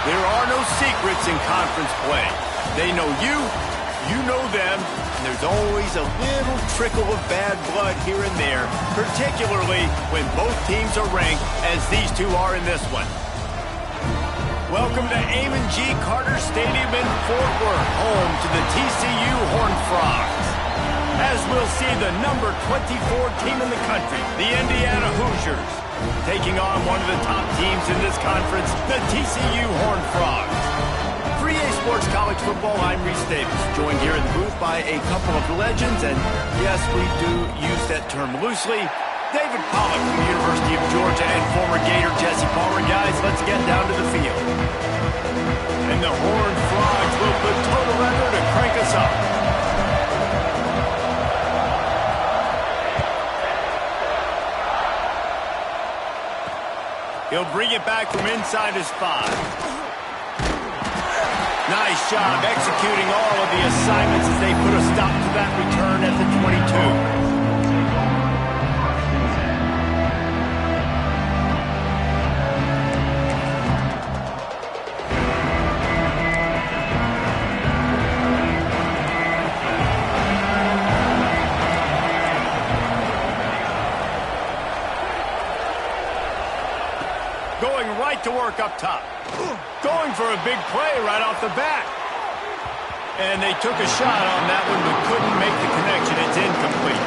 There are no secrets in conference play. They know you, you know them, and there's always a little trickle of bad blood here and there, particularly when both teams are ranked, as these two are in this one. Welcome to Amon G. Carter Stadium in Fort Worth, home to the TCU Horned Frogs. As we'll see the number 24 team in the country, the Indiana Hoosiers, taking on one of the top teams in this conference, the TCU Horned Frogs. For EA Sports College Football, I'm Reese Davis, joined here in the booth by a couple of legends, and yes, we do use that term loosely. David Pollack from the University of Georgia and former Gator Jesse Palmer. Guys, let's get down to the field. And the Horned Frogs will put total leather to crank us up. He'll bring it back from inside his 5. Nice job executing all of the assignments as they put a stop to that return at the 22. Going right to work up top. Going for a big play right off the bat. And they took a shot on that one but couldn't make the connection. It's incomplete.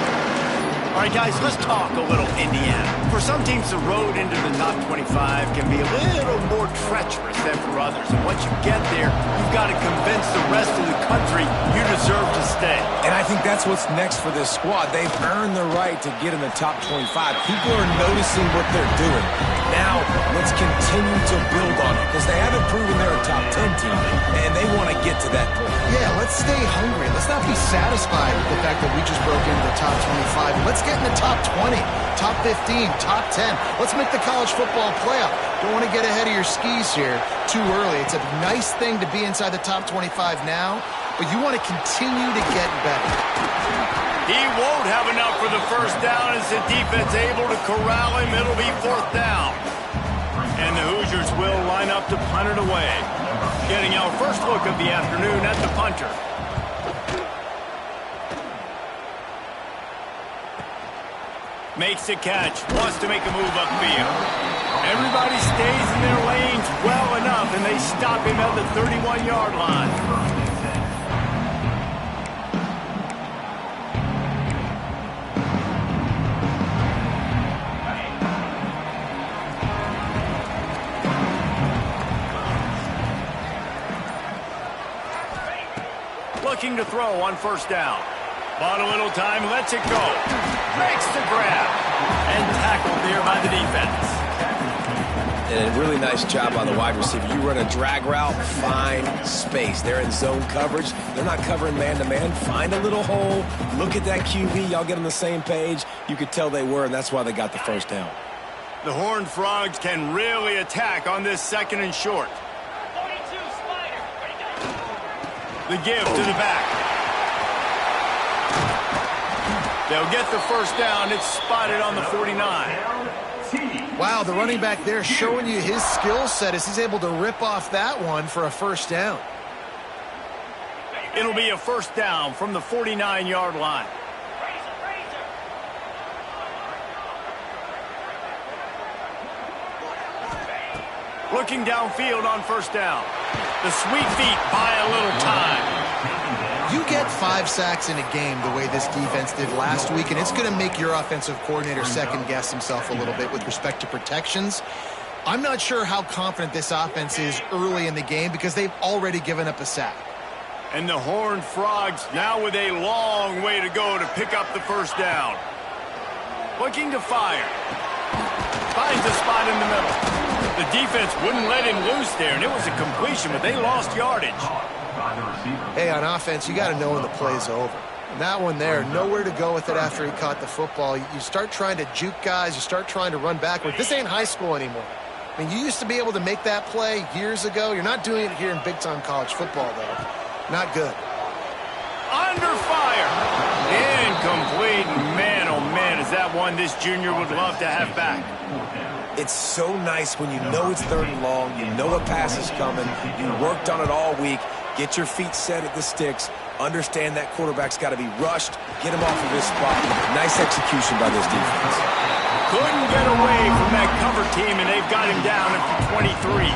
All right, guys, let's talk a little Indiana. For some teams, the road into the top 25 can be a little more treacherous than for others. And once you get there, you've got to convince the rest of the country you deserve to stay. And I think that's what's next for this squad. They've earned the right to get in the top 25. People are noticing what they're doing. Now, let's continue to build on it, because they haven't proven they're a top 10 team, and they want to get to that point. Yeah, let's stay hungry. Let's not be satisfied with the fact that we just broke into the top 25. Let's get in the top 20, top 15, top 10. Let's make the college football playoff. Don't want to get ahead of your skis here too early. It's a nice thing to be inside the top 25 now, but you want to continue to get better. He won't have enough for the first down as the defense able to corral him. It'll be 4th down. And the Hoosiers will line up to punt it away. Getting our first look of the afternoon at the punter. Makes the catch. Wants to make a move upfield. Everybody stays in their lanes well enough, and they stop him at the 31-yard line. Looking to throw on first down. Bought a little time, lets it go. Makes the grab. And tackled there by the defense. And a really nice job by the wide receiver. You run a drag route, find space. They're in zone coverage. They're not covering man-to-man. Find a little hole. Look at that QB. Y'all get on the same page. You could tell they were, and that's why they got the first down. The Horned Frogs can really attack on this 2nd and short. The give to the back. They'll get the first down. It's spotted on the 49. Wow, the running back there showing you his skill set as he's able to rip off that one for a first down. It'll be a first down from the 49-yard line. Looking downfield on first down. The sweet feet buy a little time. You get 5 sacks in a game the way this defense did last week, and it's going to make your offensive coordinator second-guess himself a little bit with respect to protections. I'm not sure how confident this offense is early in the game because they've already given up a sack. And the Horned Frogs now with a long way to go to pick up the first down. Looking to fire. Finds a spot in the middle. The defense wouldn't let him loose there, and it was a completion, but they lost yardage. Hey, on offense, you got to know when the play's over. And that one there, nowhere to go with it after he caught the football. You start trying to juke guys. You start trying to run backward. This ain't high school anymore. I mean, you used to be able to make that play years ago. You're not doing it here in big-time college football, though. Not good. Under fire. Incomplete. Man, oh, man, is that one this junior would love to have back. It's so nice when you know it's 3rd and long, you know a pass is coming, you worked on it all week, get your feet set at the sticks, understand that quarterback's got to be rushed, get him off of his spot. Nice execution by this defense. Couldn't get away from that cover team, and they've got him down at the 23.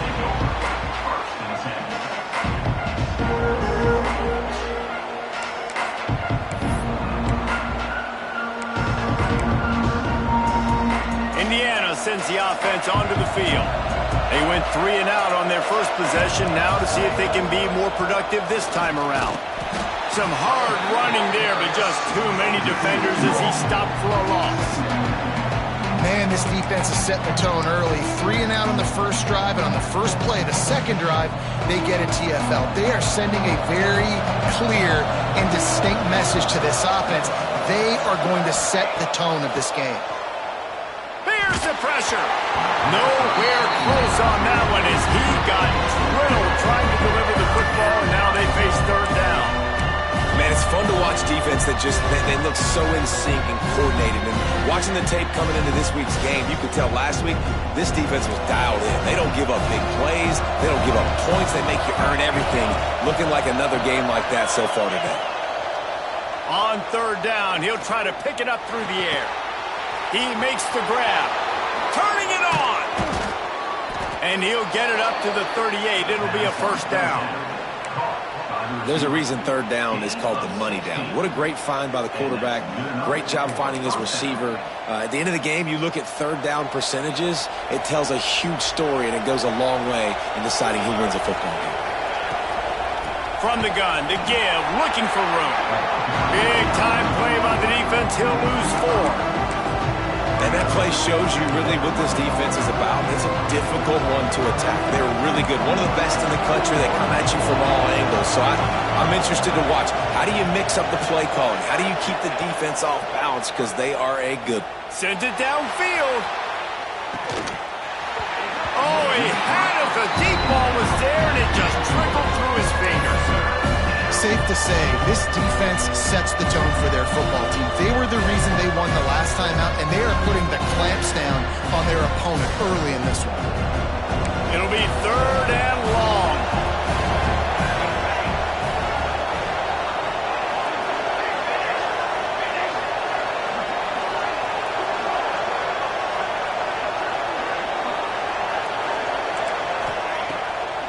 Indiana sends the offense onto the field. They went 3 and out on their first possession, now to see if they can be more productive this time around. Some hard running there, but just too many defenders as he stopped for a loss. Man, this defense is setting the tone early. 3 and out on the first drive, and on the first play, the second drive, they get a TFL. They are sending a very clear and distinct message to this offense. They are going to set the tone of this game. Here's the pressure. Nowhere close on that one as he got drilled trying to deliver the football, and now they face 3rd down. Man, it's fun to watch defense that just, they look so in sync and coordinated. And watching the tape coming into this week's game, you could tell last week this defense was dialed in. They don't give up big plays. They don't give up points. They make you earn everything. Looking like another game like that so far today. On 3rd down, he'll try to pick it up through the air. He makes the grab. Turning it on. And he'll get it up to the 38. It'll be a 1st down. There's a reason 3rd down is called the money down. What a great find by the quarterback. Great job finding his receiver. At the end of the game, you look at 3rd down percentages. It tells a huge story, and it goes a long way in deciding who wins a football game. From the gun, to give, looking for room. Big time play by the defense. He'll lose 4. And that play shows you really what this defense is about. It's a difficult one to attack. They're really good. One of the best in the country. They come at you from all angles. So I'm interested to watch. How do you mix up the play calling? How do you keep the defense off balance? Because they are a good. Sends it downfield. Oh, he had it. The deep ball was there, and it just trickled through his fingers. Safe to say, this defense sets the tone for their football team. They were the reason they won the last time out, and they are putting the clamps down on their opponent early in this one. It'll be 3rd and long.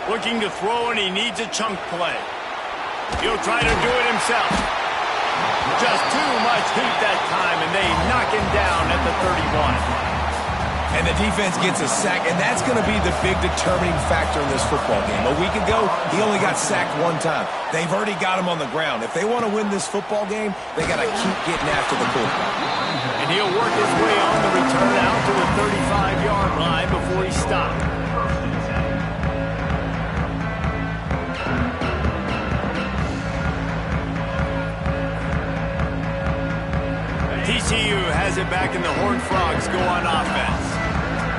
Looking to throw, and he needs a chunk play. He'll try to do it himself. Just too much heat that time, and they knock him down at the 31. And the defense gets a sack, and that's going to be the big determining factor in this football game. A week ago, he only got sacked 1 time. They've already got him on the ground. If they want to win this football game, they got to keep getting after the quarterback. And he'll work his way on the return out to the 35-yard line before he stopped. TCU has it back, and the Horned Frogs go on offense.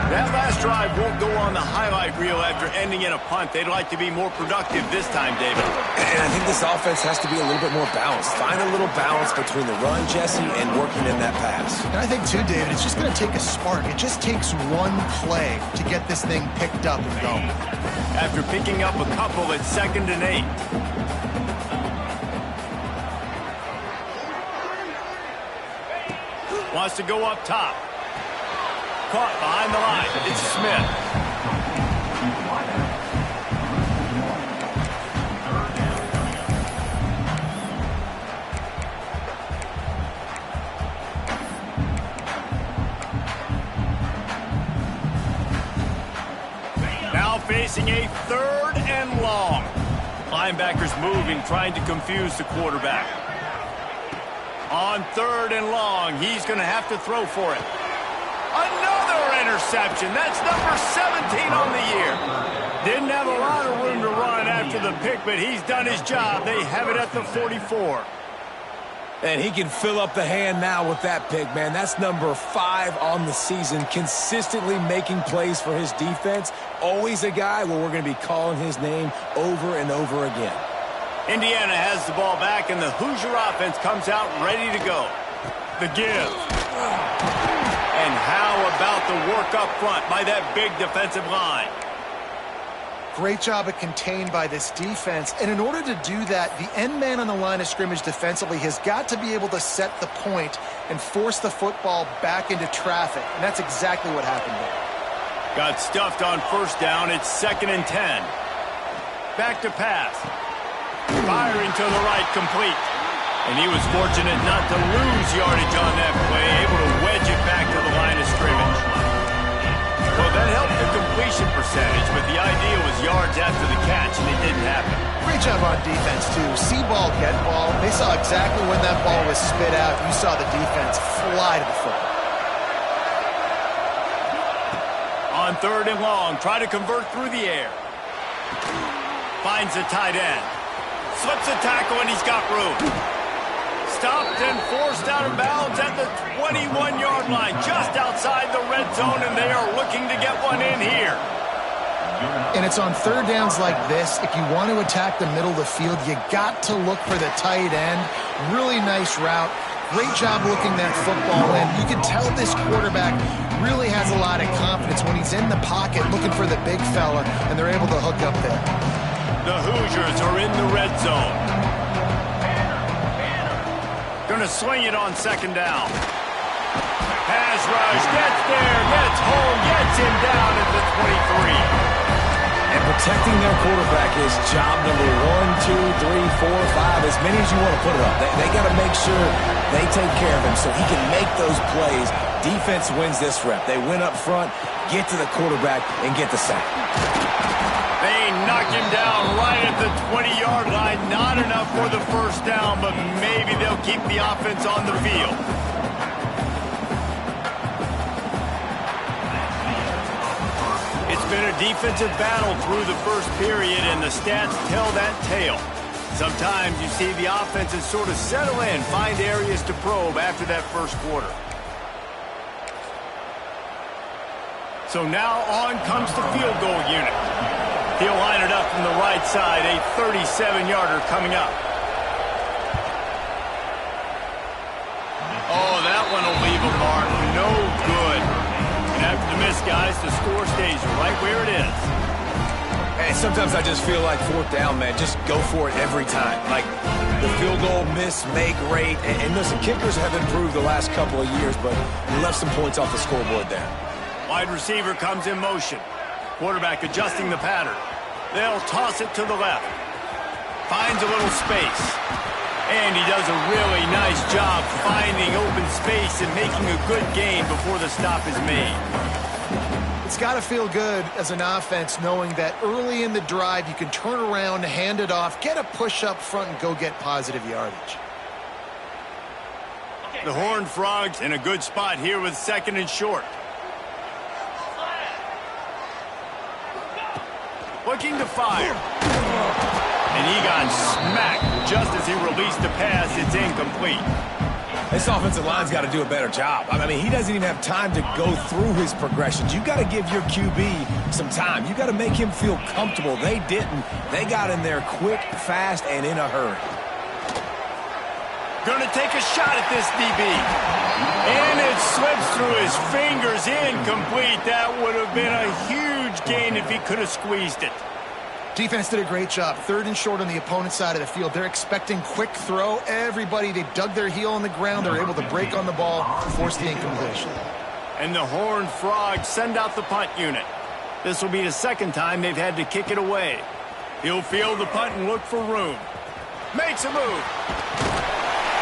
That last drive won't go on the highlight reel after ending in a punt. They'd like to be more productive this time, David. And I think this offense has to be a little bit more balanced. Find a little balance between the run, Jesse, and working in that pass. And I think, too, David, it's just going to take a spark. It just takes one play to get this thing picked up and going. After picking up a couple at 2nd and 8. Wants to go up top. Caught behind the line. It's Smith. Now facing a 3rd and long. Linebackers moving, trying to confuse the quarterback. On 3rd and long, he's going to have to throw for it. Another interception. That's number 17 on the year. Didn't have a lot of room to run after the pick, but he's done his job. They have it at the 44. And he can fill up the hand now with that pick, man. That's number 5 on the season, consistently making plays for his defense. Always a guy where we're going to be calling his name over and over again. Indiana has the ball back, and the Hoosier offense comes out ready to go. The give. how about the work up front by that big defensive line? Great job at contained by this defense. And in order to do that, the end man on the line of scrimmage defensively has got to be able to set the point and force the football back into traffic. And that's exactly what happened there. Got stuffed on first down. It's 2nd and 10. Back to pass. Firing to the right, complete. And he was fortunate not to lose yardage on that play, able to wedge it back to the line of scrimmage. Well, that helped the completion percentage, but the idea was yards after the catch, and it didn't happen. Great job on defense, too. See ball, get ball. They saw exactly when that ball was spit out. You saw the defense fly to the football. On 3rd and long, try to convert through the air. Finds the tight end. Slips a tackle, and he's got room. Stopped and forced out of bounds at the 21-yard line, just outside the red zone, and they are looking to get one in here. And it's on 3rd downs like this. If you want to attack the middle of the field, you got to look for the tight end. Really nice route. Great job looking that football in. You can tell this quarterback really has a lot of confidence when he's in the pocket looking for the big fella, and they're able to hook up there. The Hoosiers are in the red zone. Going to swing it on 2nd down. Pass rush, gets there, gets home, gets him down at the 23. And protecting their quarterback is job number 1, 2, 3, 4, 5, as many as you want to put it up. They got to make sure they take care of him so he can make those plays. Defense wins this rep. They win up front, get to the quarterback, and get the sack. They knock him down right at the 20-yard line. Not enough for the first down, but maybe they'll keep the offense on the field. It's been a defensive battle through the first period, and the stats tell that tale. Sometimes you see the offenses sort of settle in, find areas to probe after that first quarter. So now on comes the field goal unit. He'll line it up from the right side, a 37-yarder coming up. Oh, that one will leave a mark. No good. And after the miss, guys, the score stays right where it is. Hey, sometimes I just feel like 4th down, man. Just go for it every time. Like the field goal miss, make great. And listen, kickers have improved the last couple of years, but we left some points off the scoreboard there. Wide receiver comes in motion. Quarterback adjusting the pattern. They'll toss it to the left. Finds a little space. And he does a really nice job finding open space and making a good gain before the stop is made. It's got to feel good as an offense knowing that early in the drive you can turn around, hand it off, get a push up front, and go get positive yardage. The Horned Frogs in a good spot here with 2nd and short. Looking to fire. And he got smacked just as he released the pass. It's incomplete. This offensive line's got to do a better job. I mean, he doesn't even have time to go through his progressions. You got to give your QB some time. You got to make him feel comfortable. They didn't. They got in there quick, fast, and in a hurry. Going to take a shot at this DB. And it slips through his fingers, incomplete. That would have been a huge gain if he could have squeezed it. Defense did a great job. 3rd and short on the opponent's side of the field. They're expecting quick throw. Everybody, they dug their heel on the ground. They're able to break on the ball, force the incompletion. And the Horned Frogs send out the punt unit. This will be the 2nd time they've had to kick it away. He'll field the punt and look for room. Makes a move.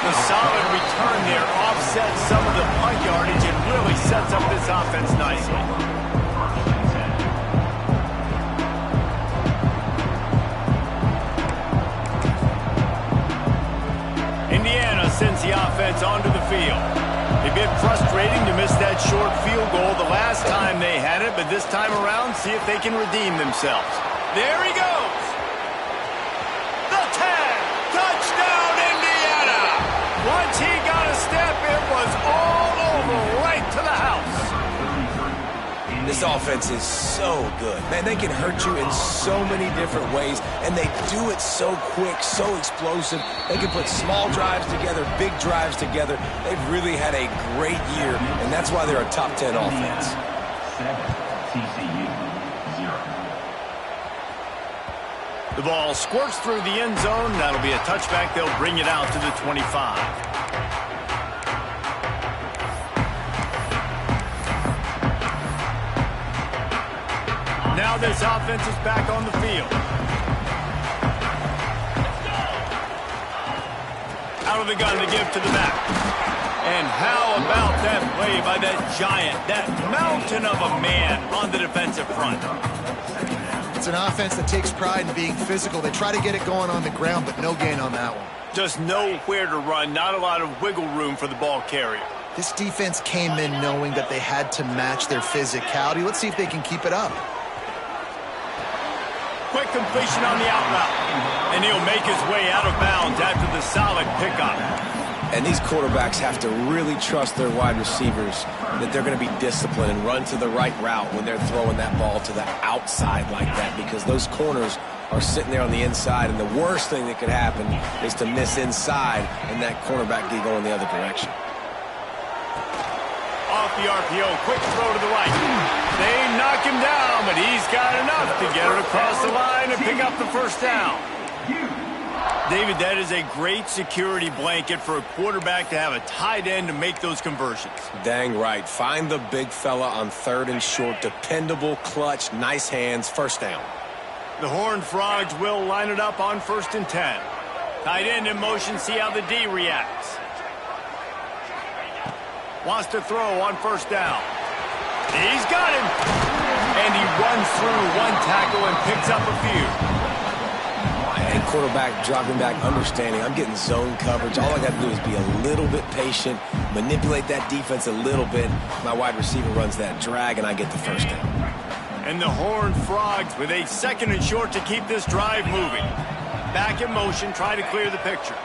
The solid return there offsets some of the punt yardage and really sets up this offense nicely. Indiana sends the offense onto the field. A bit frustrating to miss that short field goal the last time they had it, but this time around, see if they can redeem themselves. There he goes. The tag. Touchdown, Indiana. Once he got a step, it was all over, right to the house. The This offense is so good. Man, they can hurt you in so many different ways, and they do it so quick, so explosive. They can put small drives together, big drives together. They've really had a great year, and that's why they're a top 10 offense. TCU, 0. The ball squirts through the end zone. That'll be a touchback. They'll bring it out to the 25. Now this offense is back on the field. Out of the gun to give to the back. And how about that play by that giant, that mountain of a man on the defensive front? It's an offense that takes pride in being physical. They try to get it going on the ground, but no gain on that one. Just nowhere to run, not a lot of wiggle room for the ball carrier. This defense came in knowing that they had to match their physicality. Let's see if they can keep it up. Quick completion on the out route. And he'll make his way out of bounds after the solid pickup. And these quarterbacks have to really trust their wide receivers that they're going to be disciplined and run to the right route when they're throwing that ball to the outside like that, because those corners are sitting there on the inside, and the worst thing that could happen is to miss inside and that cornerback get going the other direction. Off the RPO, quick throw to the right. They knock him down, but he's got enough to get it across the line and pick up the first down. David, that is a great security blanket for a quarterback to have a tight end to make those conversions. Dang right. Find the big fella on 3rd and short. Dependable, clutch, nice hands, first down. The Horned Frogs will line it up on 1st and 10. Tight end in motion, see how the D reacts. Wants to throw on 1st down. He's got him. And he runs through one tackle and picks up a few. And quarterback dropping back, understanding I'm getting zone coverage. All I got to do is be a little bit patient, manipulate that defense a little bit. My wide receiver runs that drag, and I get the first down. And the Horned Frogs with a 2nd and short to keep this drive moving. Back in motion, try to clear the picture.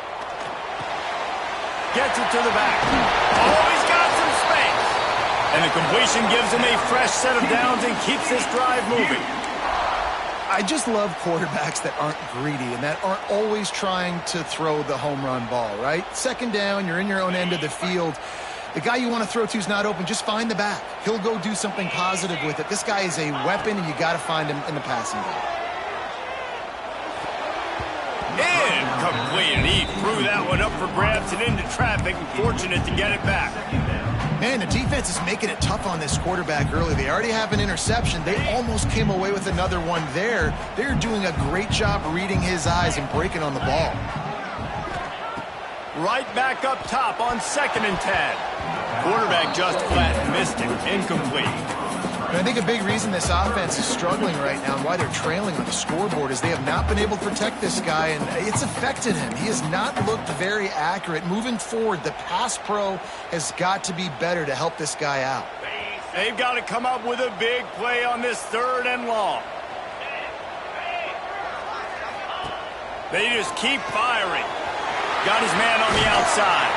Gets it to the back. Oh, he's got some space. And the completion gives him a fresh set of downs and keeps this drive moving. I just love quarterbacks that aren't greedy and that aren't always trying to throw the home run ball, right? 2nd down, you're in your own end of the field. The guy you want to throw to is not open. Just find the back. He'll go do something positive with it. This guy is a weapon, and you got to find him in the passing game. Incomplete. He threw that one up for grabs and into traffic, and fortunate to get it back. Man, the defense is making it tough on this quarterback early. They already have an interception. They almost came away with another one there. They're doing a great job reading his eyes and breaking on the ball. Right back up top on 2nd and 10. Quarterback just flat missed it. Incomplete. And I think a big reason this offense is struggling right now and why they're trailing on the scoreboard is they have not been able to protect this guy, and it's affected him. He has not looked very accurate. Moving forward, the pass pro has got to be better to help this guy out. They've got to come up with a big play on this 3rd and long. They just keep firing. Got his man on the outside.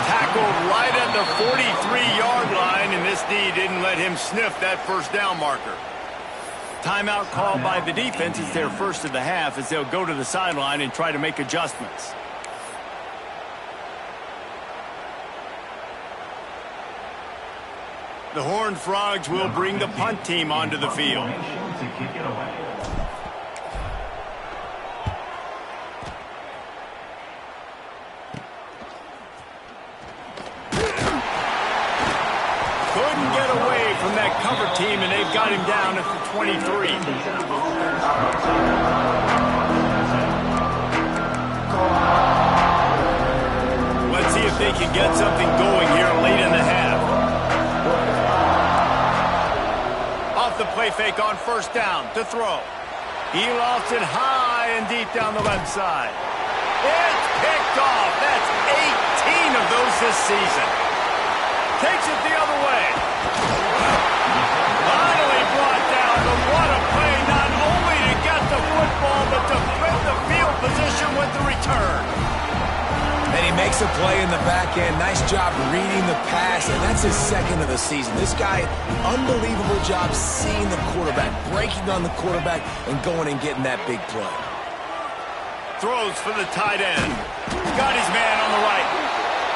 Tackled right at the 43-yard line, and this D didn't let him sniff that first down marker. Timeout called by the defense. It's their first of the half as they'll go to the sideline and try to make adjustments. The Horned Frogs will bring the punt team onto the field. Couldn't get away from that cover team, and they've got him down at the 23. Let's see if they can get something going here late in the half. Off the play fake on 1st down to throw. He lost it high and deep down the left side. It's picked off. That's 18 of those this season. Takes it the other way. Finally brought down, but what a play, not only to get the football, but to flip the field position with the return. And he makes makes a play in the back end. Nice job reading the pass, and that's his second of the season. This guy, unbelievable job seeing the quarterback, breaking on the quarterback, and going and getting that big play. Throws for the tight end. Got his man on the right.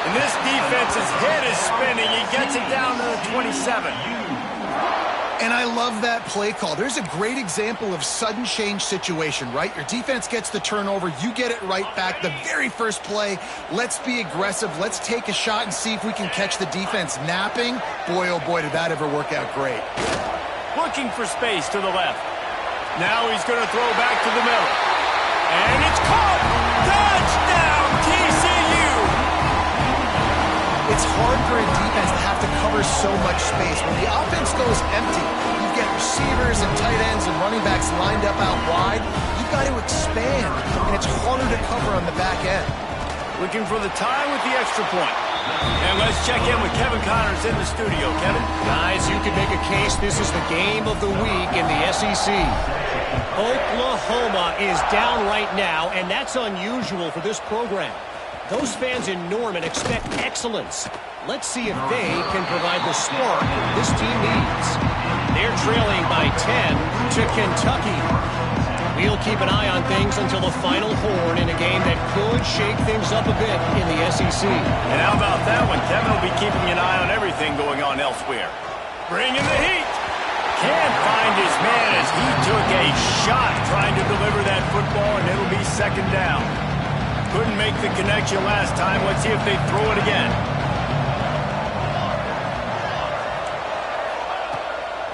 And this defense's head is spinning. He gets it down to the 27. And I love that play call. There's a great example of sudden change situation, right? Your defense gets the turnover. You get it right back. The very first play, let's be aggressive. Let's take a shot and see if we can catch the defense napping. Boy, oh boy, did that ever work out great. Looking for space to the left. Now he's going to throw back to the middle. And it's caught! Touchdown, TCU! It's hard for a defense to have to cover so much space. When the offense goes empty, you get receivers and tight ends and running backs lined up out wide. You've got to expand, and it's harder to cover on the back end. Looking for the tie with the extra point. And let's check in with Kevin Connors in the studio. Kevin? Guys, you could make a case this is the game of the week in the SEC. Oklahoma is down right now, and that's unusual for this program. Those fans in Norman expect excellence. Let's see if they can provide the spark this team needs. They're trailing by 10 to Kentucky. We'll keep an eye on things until the final horn in a game that could shake things up a bit in the SEC. And how about that one? Kevin will be keeping an eye on everything going on elsewhere. Bringing the heat. Can't find his man as he took a shot trying to deliver that football, and it'll be second down. Couldn't make the connection last time. Let's see if they throw it again.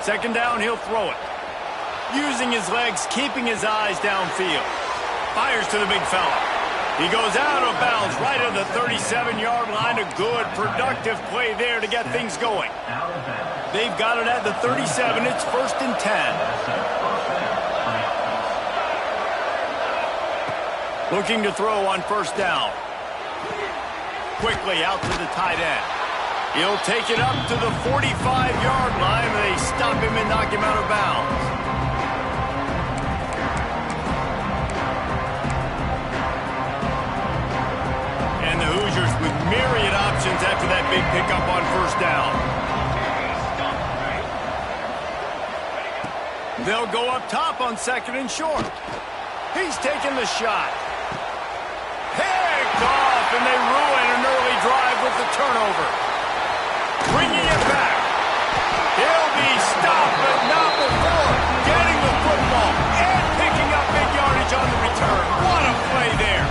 Second down, he'll throw it. Using his legs, keeping his eyes downfield. Fires to the big fella. He goes out of bounds right at the 37-yard line. A good, productive play there to get things going. They've got it at the 37. It's 1st and 10. Looking to throw on first down. Quickly out to the tight end. He'll take it up to the 45-yard line. They stop him and knock him out of bounds. And the Hoosiers with myriad options after that big pickup on first down. They'll go up top on second and short. He's taking the shot. Picked off, and they ruin an early drive with the turnover. Bringing it back. He'll be stopped, but not before getting the football and picking up big yardage on the return. What a play there.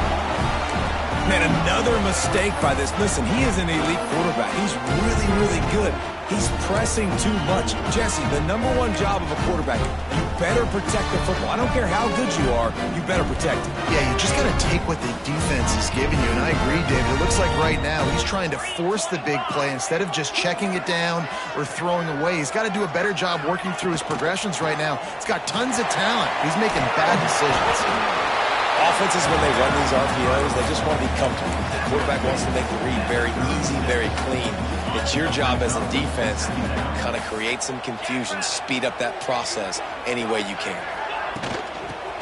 Man, another mistake by this. Listen, he is an elite quarterback. He's really, really good. He's pressing too much. Jesse, the #1 job of a quarterback, you better protect the football. I don't care how good you are, you better protect it. Yeah, you just got to take what the defense is giving you, and I agree, David. It looks like right now he's trying to force the big play instead of just checking it down or throwing away. He's got to do a better job working through his progressions right now. He's got tons of talent. He's making bad decisions. Offenses, when they run these RPOs, they just want to be comfortable. The quarterback wants to make the read very easy, very clean. It's your job as a defense to kind of create some confusion, speed up that process any way you can.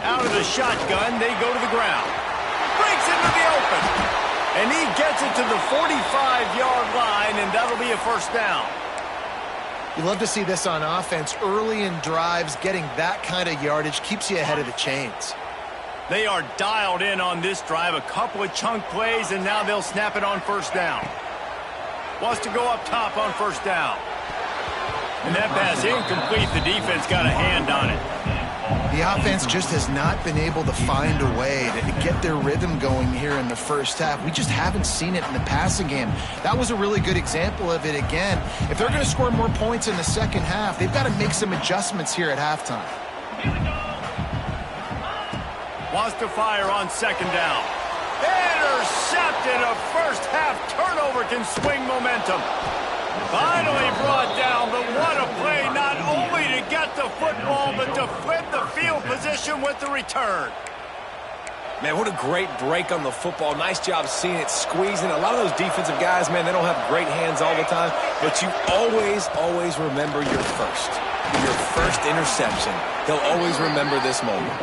Out of the shotgun, they go to the ground. Breaks into the open. And he gets it to the 45-yard line, and that'll be a first down. You love to see this on offense. Early in drives, getting that kind of yardage keeps you ahead of the chains. They are dialed in on this drive. A couple of chunk plays, and now they'll snap it on first down. Wants to go up top on first down. And that pass incomplete. The defense got a hand on it. The offense just has not been able to find a way to get their rhythm going here in the first half. We just haven't seen it in the passing game. That was a really good example of it again. If they're going to score more points in the second half, they've got to make some adjustments here at halftime. Wants to fire on second down. Intercepted. A first half turnover can swing momentum. Finally brought down, but what a play, not only to get the football, but to flip the field position with the return. Man, what a great break on the football. Nice job seeing it, squeezing. A lot of those defensive guys, man, they don't have great hands all the time, but you always, always remember your first interception. He'll always remember this moment.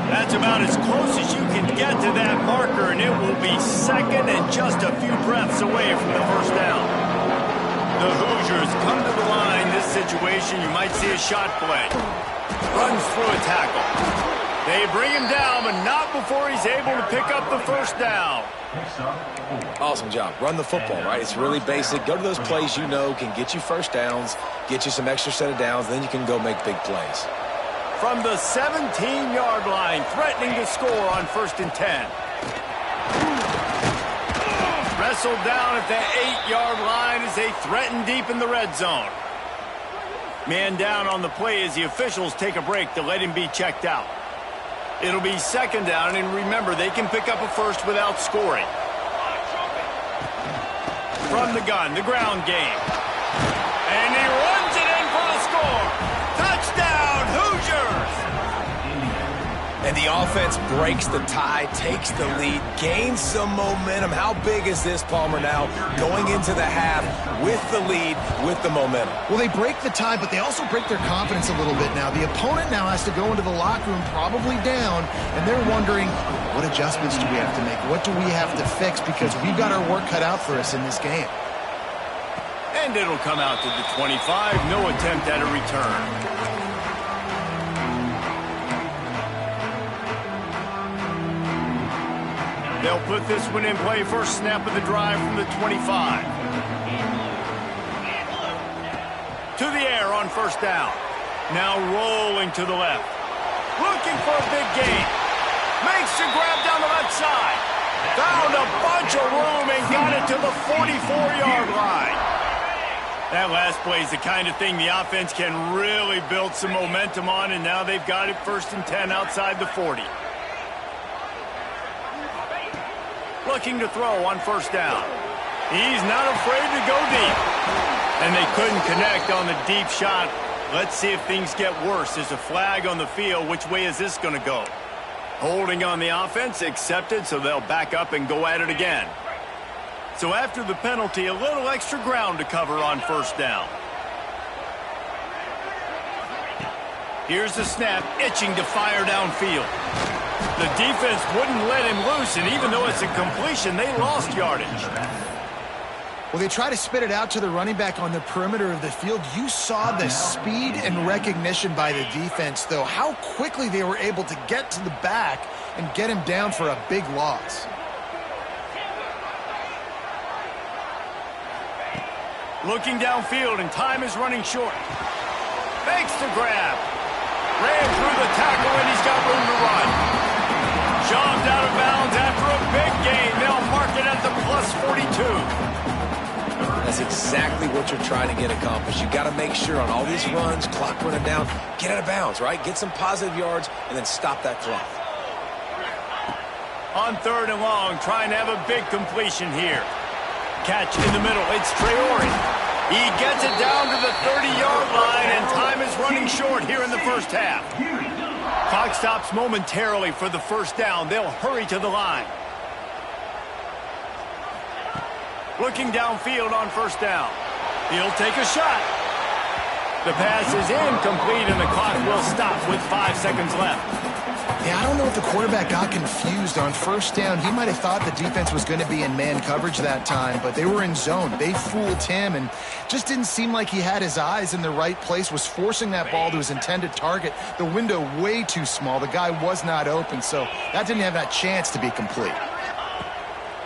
That's about as close as you can get to that marker, and it will be second and just a few breaths away from the first down. The Hoosiers come to the line. This situation, you might see a shot play. Runs through a tackle. They bring him down, but not before he's able to pick up the first down. Awesome job. Run the football, right? It's really basic. Go to those plays you know can get you first downs, get you some extra set of downs, then you can go make big plays. From the 17-yard line, threatening to score on 1st and 10. Wrestled down at the 8-yard line as they threaten deep in the red zone. Man down on the play as the officials take a break to let him be checked out. It'll be 2nd down, and remember, they can pick up a first without scoring. From the gun, the ground game. And he runs it in for the score. Touchdown, Hoosiers! And the offense breaks the tie, takes the lead, gains some momentum. How big is this, Palmer, now going into the half with the lead, with the momentum? Well, they break the tie, but they also break their confidence a little bit now. The opponent now has to go into the locker room probably down, and they're wondering, what adjustments do we have to make? What do we have to fix? Because we've got our work cut out for us in this game. And it'll come out to the 25. No attempt at a return. They'll put this one in play. First snap of the drive from the 25. To the air on 1st down. Now rolling to the left. Looking for a big gain. Makes the grab down the left side. Found a bunch of room and got it to the 44-yard line. That last play is the kind of thing the offense can really build some momentum on, and now they've got it 1st and 10 outside the 40. Looking to throw on 1st down. He's not afraid to go deep. And they couldn't connect on the deep shot. Let's see if things get worse. There's a flag on the field. Which way is this going to go? Holding on the offense, accepted, so they'll back up and go at it again. So after the penalty, a little extra ground to cover on 1st down. Here's the snap, itching to fire downfield. The defense wouldn't let him loose, and even though it's a completion, they lost yardage. Well, they try to spit it out to the running back on the perimeter of the field. You saw the speed and recognition by the defense, though, how quickly they were able to get to the back and get him down for a big loss. Looking downfield, and time is running short. Makes the grab. Ran through the tackle, and he's got room to run. Shoved out of bounds after a big gain. They'll mark it at the +42. That's exactly what you're trying to get accomplished. You got to make sure on all these runs, clock running down, get out of bounds, right? Get some positive yards, and then stop that clock. On 3rd and long, trying to have a big completion here. Catch in the middle. It's Traore. He gets it down to the 30-yard line, and time is running short here in the first half. Clock stops momentarily for the 1st down. They'll hurry to the line. Looking downfield on 1st down. He'll take a shot. The pass is incomplete, and the clock will stop with 5 seconds left. Yeah, I don't know if the quarterback got confused on 1st down. He might have thought the defense was going to be in man coverage that time, but they were in zone. They fooled him and just didn't seem like he had his eyes in the right place, was forcing that ball to his intended target. The window way too small. The guy was not open, so that didn't have that chance to be complete.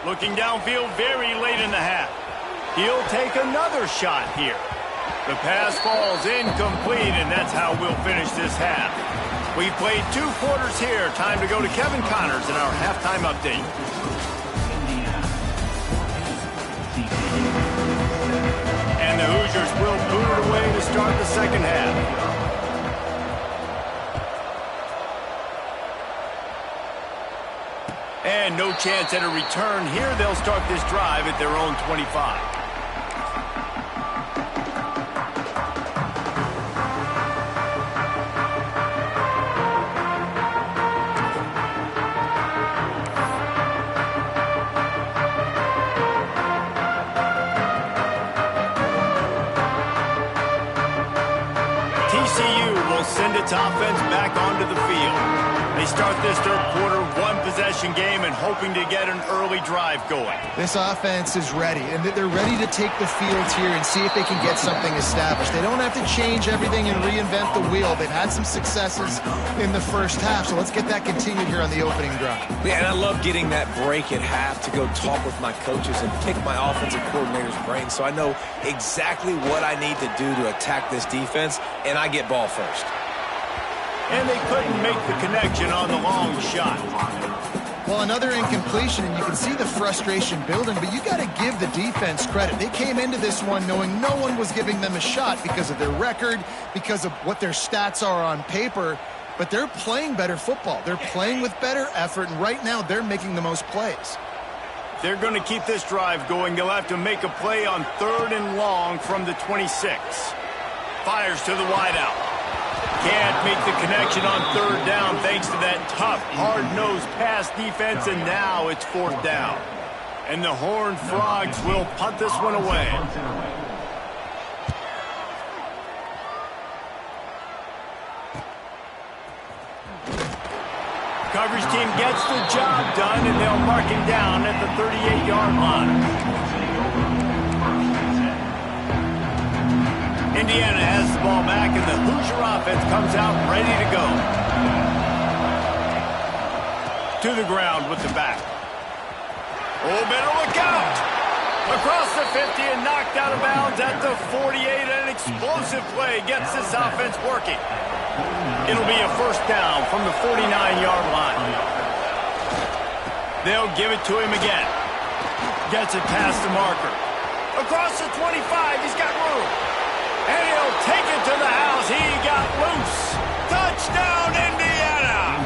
Looking downfield very late in the half. He'll take another shot here. The pass falls incomplete, and that's how we'll finish this half. We've played 2 quarters here. Time to go to Kevin Connors in our halftime update. And the Hoosiers will boot it away to start the 2nd half. And no chance at a return here. They'll start this drive at their own 25. its offense back onto the field. They start this third quarter one-possession game and hoping to get an early drive going. This offense is ready, and they're ready to take the field here and see if they can get something established. They don't have to change everything and reinvent the wheel. They've had some successes in the first half, so let's get that continued here on the opening drive. Yeah, and I love getting that break at half to go talk with my coaches and pick my offensive coordinator's brain so I know exactly what I need to do to attack this defense, and I get ball first. And they couldn't make the connection on the long shot. Well, another incompletion, and you can see the frustration building, but you got to give the defense credit. They came into this one knowing no one was giving them a shot because of their record, because of what their stats are on paper, but they're playing better football. They're playing with better effort, and right now they're making the most plays. They're going to keep this drive going. They'll have to make a play on 3rd and long from the 26. Fires to the wideout. Can't make the connection on 3rd down thanks to that tough, hard-nosed pass defense, and now it's 4th down. And the Horned Frogs will punt this one away. Coverage team gets the job done, and they'll mark him down at the 38-yard line. Indiana has the ball back, and the Hoosier offense comes out ready to go. To the ground with the back. Oh, better look out! Across the 50 and knocked out of bounds at the 48. An explosive play gets this offense working. It'll be a 1st down from the 49-yard line. They'll give it to him again. Gets it past the marker. Across the 25, he's got room. And he'll take it to the house. He got loose. Touchdown, Indiana!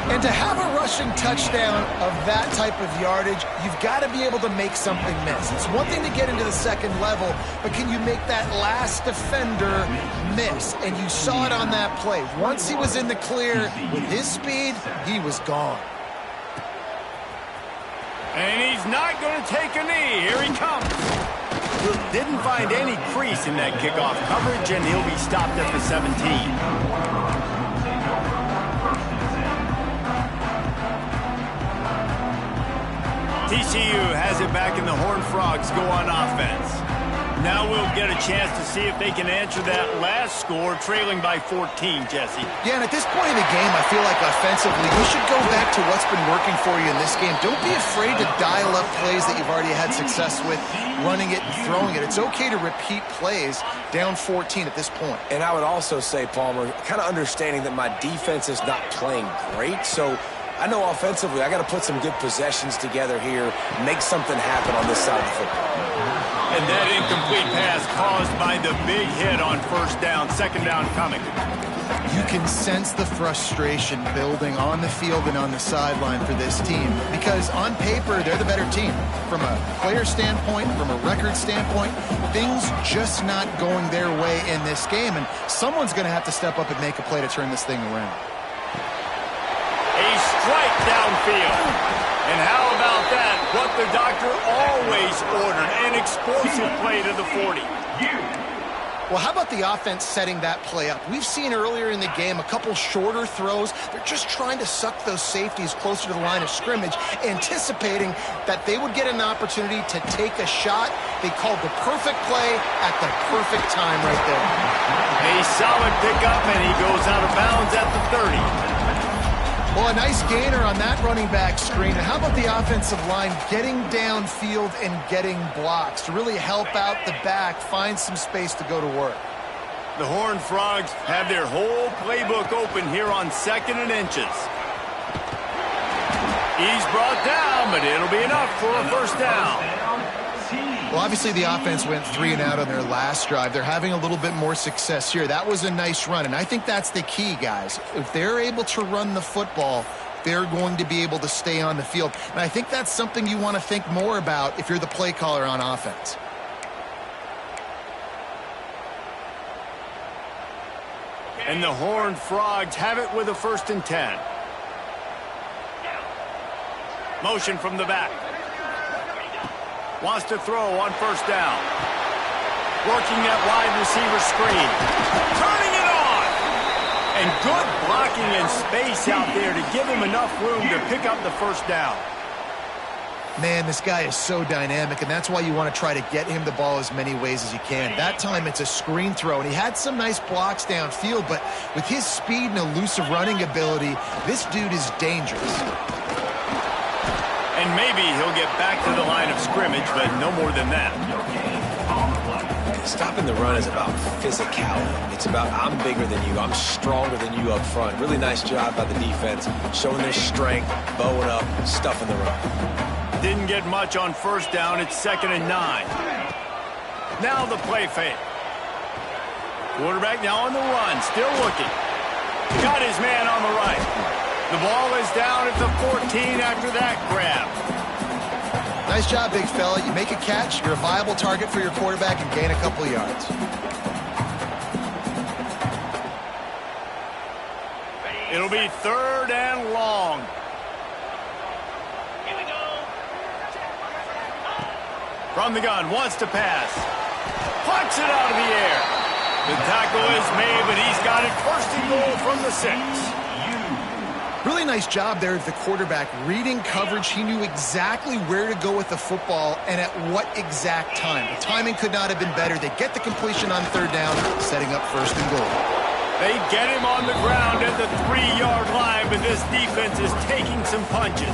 And to have a rushing touchdown of that type of yardage, you've got to be able to make something miss. It's one thing to get into the second level, but can you make that last defender miss? And you saw it on that play. Once he was in the clear, with his speed, he was gone. And he's not going to take a knee. Here he comes. Didn't find any crease in that kickoff coverage, and he'll be stopped at the 17. TCU has it back, and the Horned Frogs go on offense. Now we'll get a chance to see if they can answer that last score, trailing by 14, Jesse. Yeah, and at this point in the game, I feel like offensively, you should go back to what's been working for you in this game. Don't be afraid to dial up plays that you've already had success with, running it and throwing it. It's okay to repeat plays down 14 at this point. And I would also say, Palmer, kind of understanding that my defense is not playing great, so I know offensively I got to put some good possessions together here, make something happen on this side of the football. And that incomplete pass caused by the big hit on 1st down, 2nd down coming. You can sense the frustration building on the field and on the sideline for this team because on paper, they're the better team. From a player standpoint, from a record standpoint, things just not going their way in this game, and someone's going to have to step up and make a play to turn this thing around. A strike downfield. And how about that? What the doctor always ordered, an explosive play to the 40. Well, how about the offense setting that play up? We've seen earlier in the game a couple shorter throws. They're just trying to suck those safeties closer to the line of scrimmage, anticipating that they would get an opportunity to take a shot. They called the perfect play at the perfect time right there. A solid pickup, and he goes out of bounds at the 30. Well, a nice gainer on that running back screen. And how about the offensive line getting downfield and getting blocks to really help out the back, find some space to go to work? The Horned Frogs have their whole playbook open here on 2nd and inches. He's brought down, but it'll be enough for a 1st down. Well, obviously the offense went 3 and out on their last drive. They're having a little bit more success here. That was a nice run, and I think that's the key, guys. If they're able to run the football, they're going to be able to stay on the field. And I think that's something you want to think more about if you're the play caller on offense. And the Horned Frogs have it with a 1st and 10. Motion from the back. Wants to throw on 1st down. Working that wide receiver screen. Turning it on. And good blocking and space out there to give him enough room to pick up the first down. Man, this guy is so dynamic, and that's why you want to try to get him the ball as many ways as you can. That time, it's a screen throw, and he had some nice blocks downfield, but with his speed and elusive running ability, this dude is dangerous. And maybe he'll get back to the line of scrimmage, but no more than that. Stopping the run is about physicality. It's about I'm bigger than you, I'm stronger than you up front. Really nice job by the defense, showing their strength, bowing up, stuffing the run. Didn't get much on first down. It's 2nd and 9. Now the play fake. Quarterback now on the run, still looking. Got his man on the right. The ball is down at the 14 after that grab. Nice job, big fella. You make a catch, you're a viable target for your quarterback and gain a couple of yards. It'll be 3rd and long. From the gun, wants to pass. Punts it out of the air. The tackle is made, but he's got it 1st and goal from the 6. Really nice job there of the quarterback. Reading coverage, he knew exactly where to go with the football and at what exact time. The timing could not have been better. They get the completion on 3rd down, setting up 1st and goal. They get him on the ground at the 3-yard line, but this defense is taking some punches.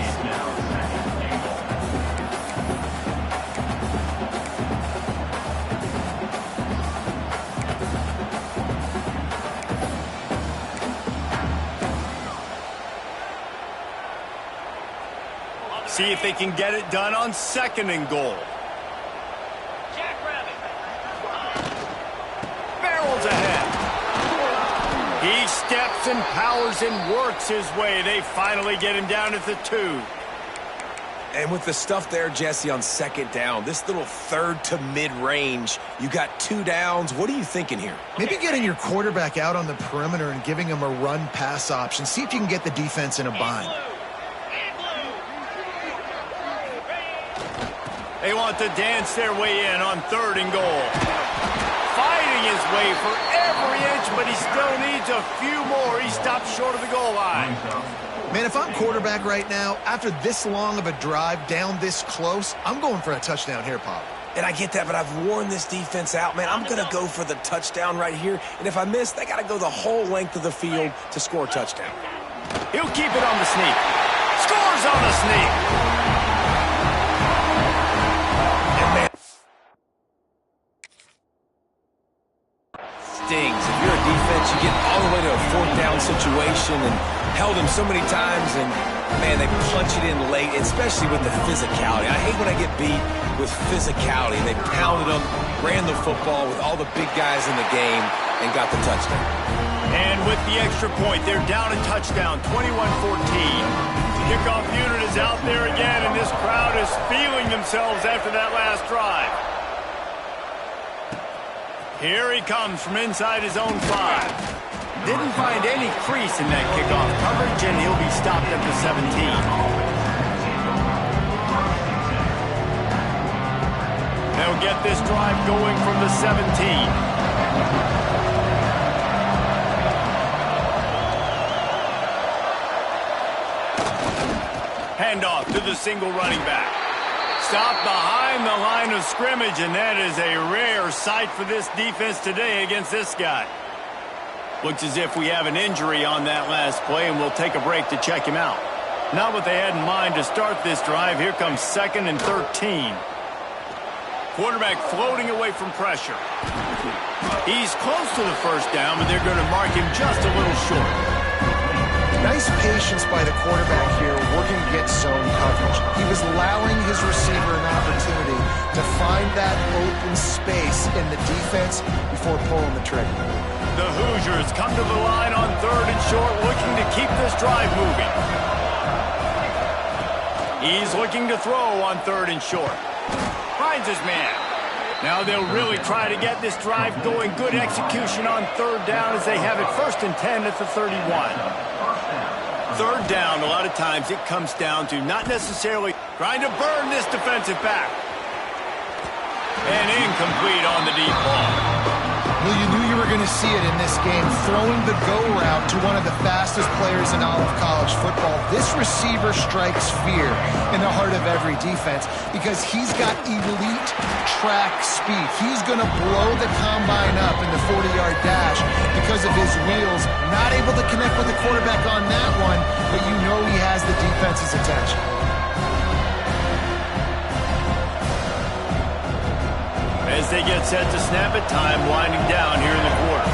See if they can get it done on 2nd and goal. Barrels ahead. He steps and powers and works his way. They finally get him down at the 2. And with the stuff there, Jesse, on 2nd down, this little 3rd to mid-range, you got 2 downs. What are you thinking here? Maybe getting your quarterback out on the perimeter and giving him a run-pass option. See if you can get the defense in a bind. They want to dance their way in on 3rd and goal. Fighting his way for every inch, but he still needs a few more. He stopped short of the goal line. Man, if I'm quarterback right now, after this long of a drive down this close, I'm going for a touchdown here, Pop. And I get that, but I've worn this defense out, man. I'm going to go for the touchdown right here. And if I miss, they got to go the whole length of the field to score a touchdown. He'll keep it on the sneak. Scores on the sneak. Stings. If you're a defense, you get all the way to a 4th down situation and held him so many times, and man, they punch it in late, especially with the physicality. I hate when I get beat with physicality. They pounded them, ran the football with all the big guys in the game, and got the touchdown. And with the extra point, they're down a touchdown, 21-14. Kickoff unit is out there again, and this crowd is feeling themselves after that last drive. Here he comes from inside his own 5. Didn't find any crease in that kickoff coverage, and he'll be stopped at the 17. They'll get this drive going from the 17. Handoff to the single running back. Stop behind the line of scrimmage, and that is a rare sight for this defense today against this guy. Looks as if we have an injury on that last play, and we'll take a break to check him out. Not what they had in mind to start this drive. Here comes 2nd and 13. Quarterback floating away from pressure. He's close to the 1st down, but they're going to mark him just a little short. Nice patience by the quarterback here, working against zone coverage. He was allowing his receiver an opportunity to find that open space in the defense before pulling the trigger. The Hoosiers come to the line on 3rd and short, looking to keep this drive moving. He's looking to throw on 3rd and short. Finds his man. Now they'll really try to get this drive going. Good execution on 3rd down as they have it 1st and 10 at the 31. 3rd down, a lot of times it comes down to not necessarily trying to burn this defensive back. And incomplete on the deep ball. Well, you knew you were going to see it in this game, throwing the go route to one of the fastest players in all of college football. This receiver strikes fear in the heart of every defense because he's got elite track speed. He's going to blow the combine up in the 40-yard dash because of his wheels. Not able to connect with the quarterback on that one, but you know he has the defense's attention. As they get set to snap it, time winding down here in the quarter.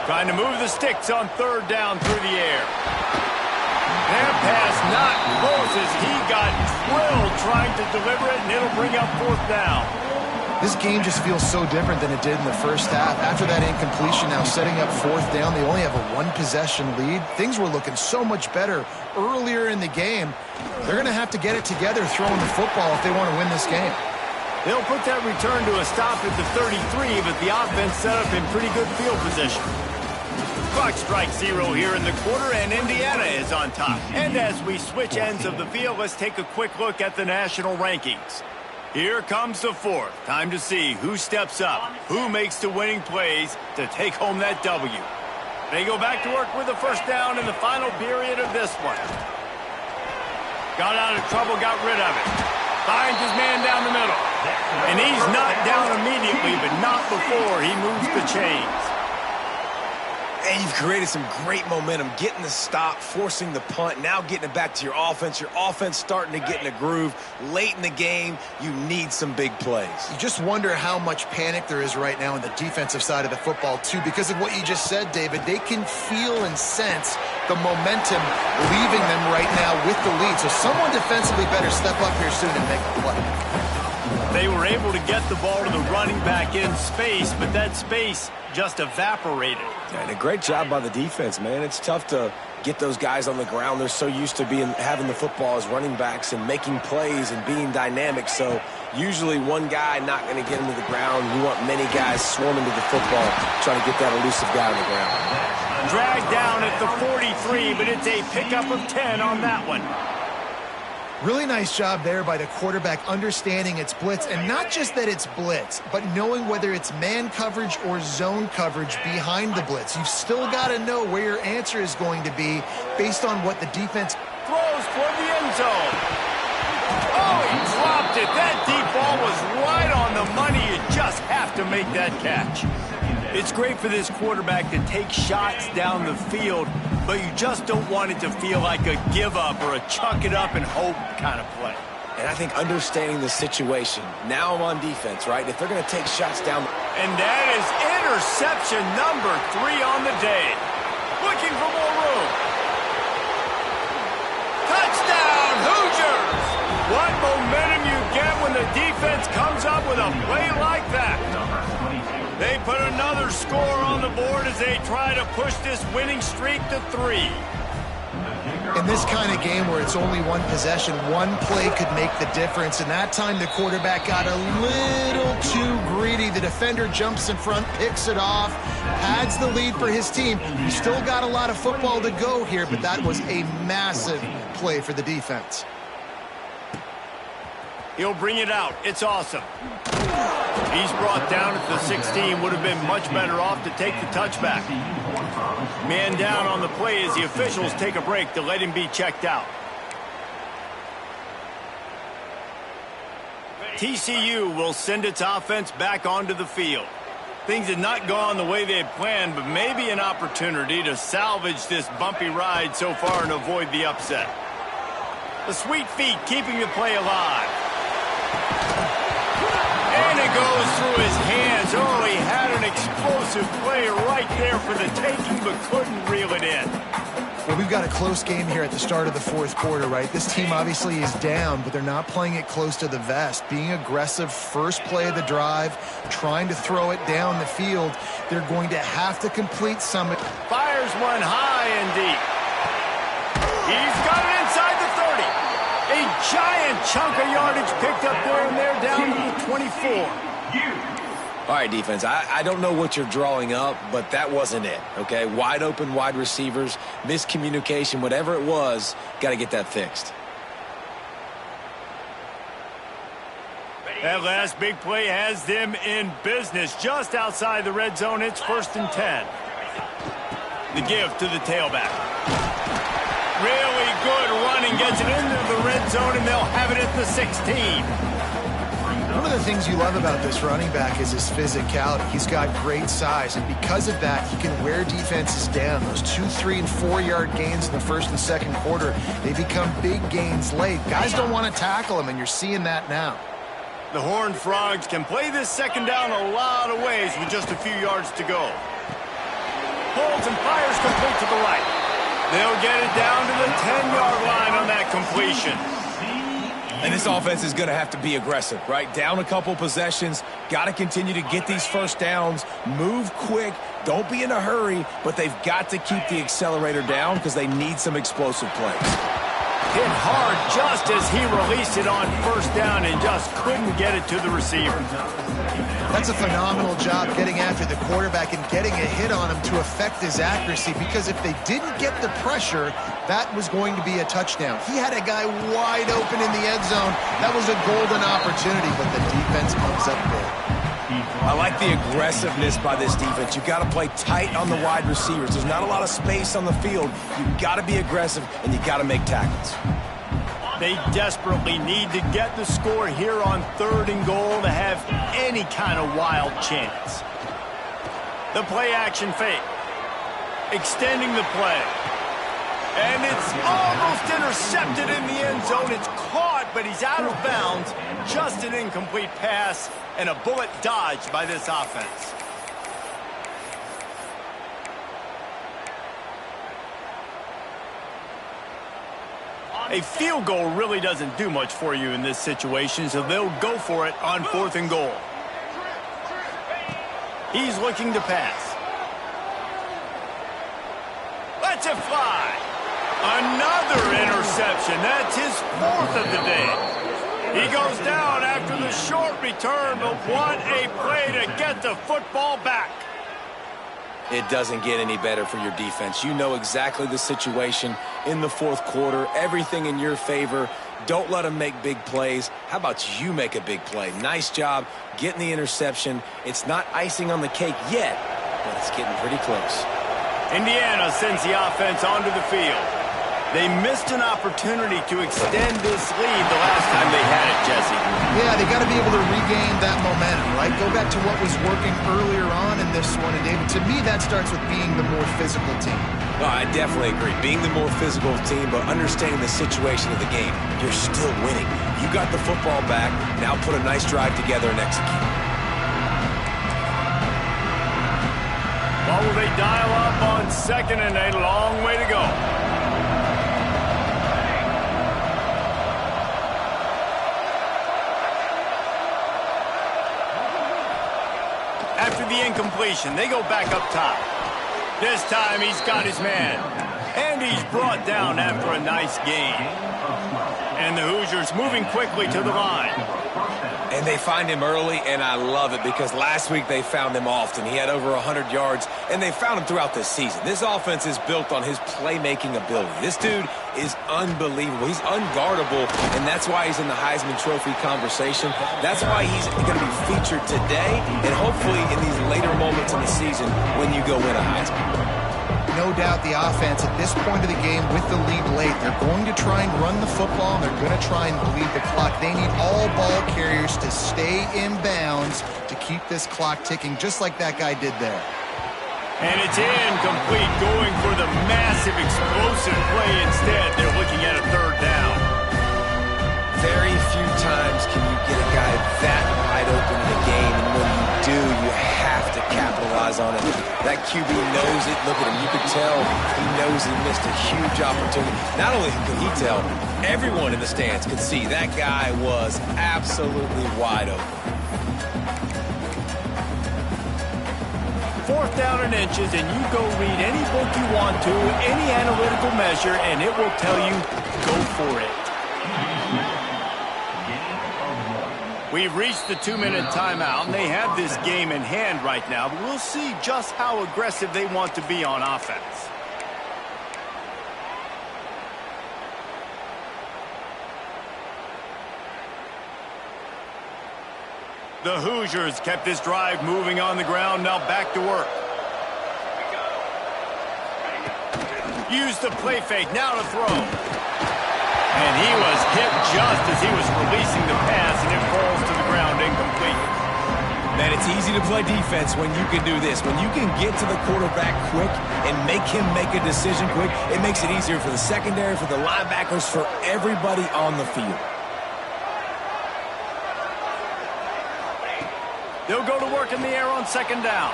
Trying to move the sticks on third down through the air. Their pass not close as he got drilled trying to deliver it, and it'll bring up fourth down. This game just feels so different than it did in the first half. After that incompletion, now setting up fourth down, they only have a one-possession lead. Things were looking so much better earlier in the game. They're going to have to get it together throwing the football if they want to win this game. They'll put that return to a stop at the 33, but the offense set up in pretty good field position. Clock strikes 0 here in the quarter, and Indiana is on top. And as we switch ends of the field, let's take a quick look at the national rankings. Here comes the fourth. Time to see who steps up, who makes the winning plays to take home that W. They go back to work with the first down in the final period of this one. Got out of trouble, got rid of it. Finds his man down the middle. And he's not down immediately, but not before he moves the chains. And you've created some great momentum, getting the stop, forcing the punt, now getting it back to your offense. Your offense starting to get in a groove. Late in the game, you need some big plays. You just wonder how much panic there is right now on the defensive side of the football, too, because of what you just said, David. They can feel and sense the momentum leaving them right now with the lead. So someone defensively better step up here soon and make a play. They were able to get the ball to the running back in space, but that space just evaporated. And a great job by the defense, man. It's tough to get those guys on the ground. They're so used to having the football as running backs and making plays and being dynamic. So usually one guy not going to get him to the ground. You want many guys swarming to the football, trying to get that elusive guy on the ground. Dragged down at the 43, but it's a pickup of 10 on that one. Really nice job there by the quarterback understanding it's blitz, and not just that it's blitz, but knowing whether it's man coverage or zone coverage behind the blitz. You've still got to know where your answer is going to be based on what the defense throws toward the end zone. Oh, he dropped it. That deep ball was right on the money. You just have to make that catch. It's great for this quarterback to take shots down the field, but you just don't want it to feel like a give-up or a chuck-it-up and hope kind of play. And I think understanding the situation, now I'm on defense, right? If they're going to take shots down. And that is interception number 3 on the day. Looking for more room. Touchdown, Hoosiers! What momentum you get when the defense comes up with a play like that. They put another score on the board as they try to push this winning streak to 3. In this kind of game where it's only one possession, one play could make the difference. And that time the quarterback got a little too greedy. The defender jumps in front, picks it off, pads the lead for his team. He's still got a lot of football to go here, but that was a massive play for the defense. He'll bring it out. It's awesome. He's brought down at the 16. Would have been much better off to take the touchback. Man down on the play as the officials take a break to let him be checked out. TCU will send its offense back onto the field. Things had not gone the way they had planned, but maybe an opportunity to salvage this bumpy ride so far and avoid the upset. The sweet feet keeping the play alive. And it goes through his hands. Oh, he had an explosive play right there for the taking, but couldn't reel it in. Well, we've got a close game here at the start of the fourth quarter, right? This team obviously is down, but they're not playing it close to the vest. Being aggressive, first play of the drive, trying to throw it down the field. They're going to have to complete some. Fires one high and deep. He's got it inside the 30. A giant chunk of yardage picked up there, and they're down to the 24. All right, defense, I don't know what you're drawing up, but that wasn't it, okay? Wide open wide receivers, miscommunication, whatever it was, got to get that fixed. That last big play has them in business. Just outside the red zone, it's 1st and 10. The give to the tailback. Really good running, gets it into the red zone, and they'll have it at the 16. One of the things you love about this running back is his physicality. He's got great size, and because of that, he can wear defenses down. Those 2-, 3-, and 4-yard gains in the first and second quarter, they become big gains late. Guys don't want to tackle him, and you're seeing that now. The Horned Frogs can play this second down a lot of ways with just a few yards to go. Holds and fires complete to the right. They'll get it down to the 10-yard line on that completion. And this offense is going to have to be aggressive, right? Down a couple possessions, got to continue to get these first downs, move quick, don't be in a hurry, but they've got to keep the accelerator down because they need some explosive plays. Hit hard just as he released it on first down and just couldn't get it to the receiver. That's a phenomenal job getting after the quarterback and getting a hit on him to affect his accuracy, because if they didn't get the pressure, that was going to be a touchdown. He had a guy wide open in the end zone. That was a golden opportunity, but the defense comes up big. I like the aggressiveness by this defense. You've got to play tight on the wide receivers. There's not a lot of space on the field. You've got to be aggressive, and you've got to make tackles. They desperately need to get the score here on 3rd and goal to have any kind of wild chance. The play action fake. Extending the play. And it's almost intercepted in the end zone. It's caught, but he's out of bounds. Just an incomplete pass and a bullet dodged by this offense. A field goal really doesn't do much for you in this situation, so they'll go for it on 4th and goal. He's looking to pass. Lets it fly. Another interception. That's his 4th of the day. He goes down after the short return, but what a play to get the football back. It doesn't get any better for your defense. You know exactly the situation in the 4th quarter. Everything in your favor. Don't let them make big plays. How about you make a big play? Nice job getting the interception. It's not icing on the cake yet, but it's getting pretty close. Indiana sends the offense onto the field. They missed an opportunity to extend this lead the last time they had it, Jesse. Yeah, they got to be able to regain that momentum, right? Go back to what was working earlier on in this one. And, David, to me, that starts with being the more physical team. No, I definitely agree. Being the more physical team, but understanding the situation of the game. You're still winning. You got the football back. Now put a nice drive together and execute. What will they dial up on 2nd and a long way to go? After the incompletion, they go back up top. This time he's got his man. And he's brought down after a nice gain. And the Hoosiers moving quickly to the line. And they find him early, and I love it because last week they found him often. He had over 100 yards, and they found him throughout the season. This offense is built on his playmaking ability. This dude is unbelievable. He's unguardable, and that's why he's in the Heisman Trophy conversation. That's why he's going to be featured today and hopefully in these later moments in the season when you go win a Heisman. No doubt the offense at this point of the game with the lead late, they're going to try and run the football, and they're going to try and bleed the clock. They need all ball carriers to stay in bounds to keep this clock ticking, just like that guy did there. And it's incomplete, going for the massive explosive play instead. They're looking at a 3rd down. Very few times can you get a guy that wide open in a game, and when you do, you have to capitalize on it. That QB knows it. Look at him. You could tell he knows he missed a huge opportunity. Not only could he tell, everyone in the stands could see that guy was absolutely wide open. 4th down and inches, and you go read any book you want to, any analytical measure, and it will tell you, go for it. We've reached the 2-minute timeout, and they have this game in hand right now, but we'll see just how aggressive they want to be on offense. The Hoosiers kept this drive moving on the ground. Now back to work. Use the play fake. Now to throw. And he was hit just as he was releasing the pass, and it falls to the ground incomplete. Man, it's easy to play defense when you can do this. When you can get to the quarterback quick and make him make a decision quick, it makes it easier for the secondary, for the linebackers, for everybody on the field. They'll go to work in the air on second down.